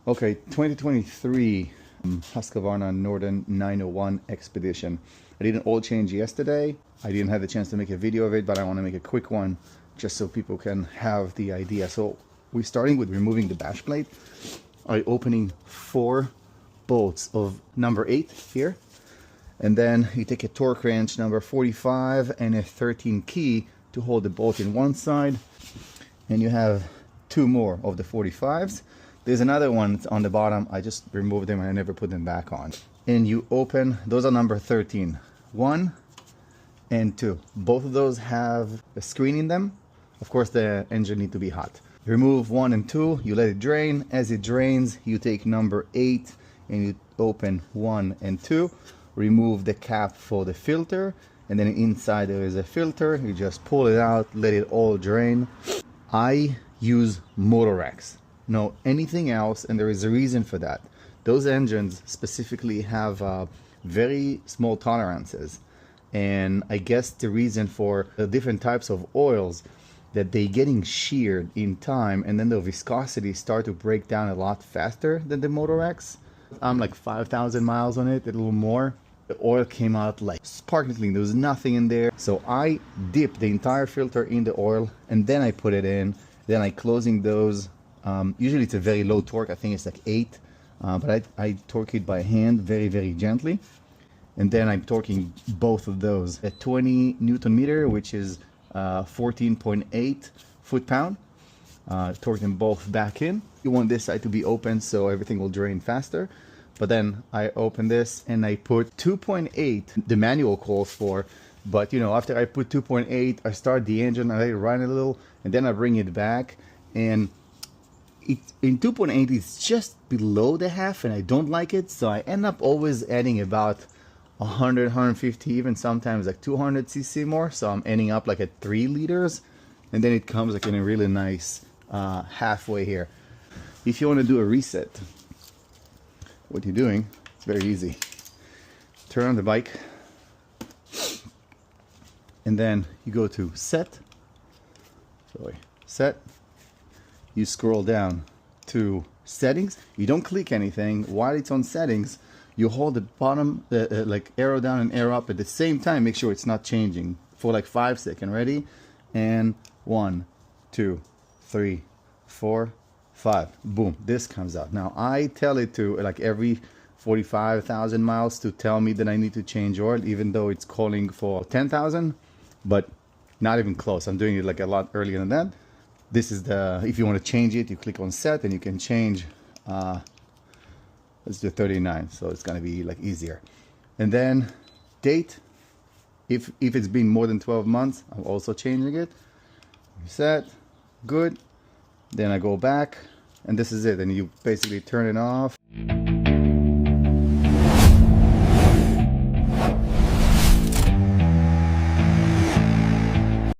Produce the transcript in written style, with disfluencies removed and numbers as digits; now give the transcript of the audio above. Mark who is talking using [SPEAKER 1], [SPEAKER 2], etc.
[SPEAKER 1] Okay, 2023 Husqvarna Norden 901 Expedition. I did an oil change yesterday. I didn't have the chance to make a video of it, but I want to make a quick one just so people can have the idea. So we're starting with removing the bash plate. I'm opening 4 bolts of number 8 here. And then you take a torque wrench number 45 and a 13 key to hold the bolt in one side. And you have 2 more of the 45s. There's another one on the bottom. I just removed them and I never put them back on. And you open, those are number 13. 1 and 2. Both of those have a screen in them. Of course, the engine needs to be hot. Remove 1 and 2, you let it drain. As it drains, you take number 8 and you open 1 and 2. Remove the cap for the filter, and then inside there is a filter. You just pull it out, let it all drain. I use Motorex. No anything else, and there is a reason for that. Those engines specifically have very small tolerances, and I guess the reason for the different types of oils that they getting sheared in time, and then the viscosity start to break down a lot faster than the Motorex. I'm like 5,000 miles on it, a little more. The oil came out like sparkling clean. There was nothing in there. So I dip the entire filter in the oil, and then I put it in. Then I closing those. Usually it's a very low torque. I think it's like 8, but I torque it by hand very, very gently. And then I'm torquing both of those at 20 Newton meter, which is 14.8 foot-pound. Torque them both back in. You want this side to be open so everything will drain faster. But then I open this and I put 2.8, the manual calls for, but you know, after I put 2.8, I start the engine, I let it run a little, and then I bring it back, and in 2.8 it's just below the half, and I don't like it, so I end up always adding about 100, 150, even sometimes like 200 cc more, so I'm ending up like at 3 liters, and then it comes like in a really nice halfway here. If you want to do a reset, what you're doing, it's very easy. Turn on the bike, and then you go to set. You scroll down to settings. You don't click anything while it's on settings. You hold the bottom like arrow down and arrow up at the same time. Make sure it's not changing for like 5 seconds. Ready? And 1, 2, 3, 4, 5. Boom, this comes out. Now I tell it to like every 45,000 miles to tell me that I need to change oil, even though it's calling for 10,000, but not even close. I'm doing it like a lot earlier than that. This is the, if you want to change it, you click on set and you can change, let's do 39, so it's going to be like easier. And then date, if it's been more than 12 months, I'm also changing it. Set, good. Then I go back, and this is it, and you basically turn it off.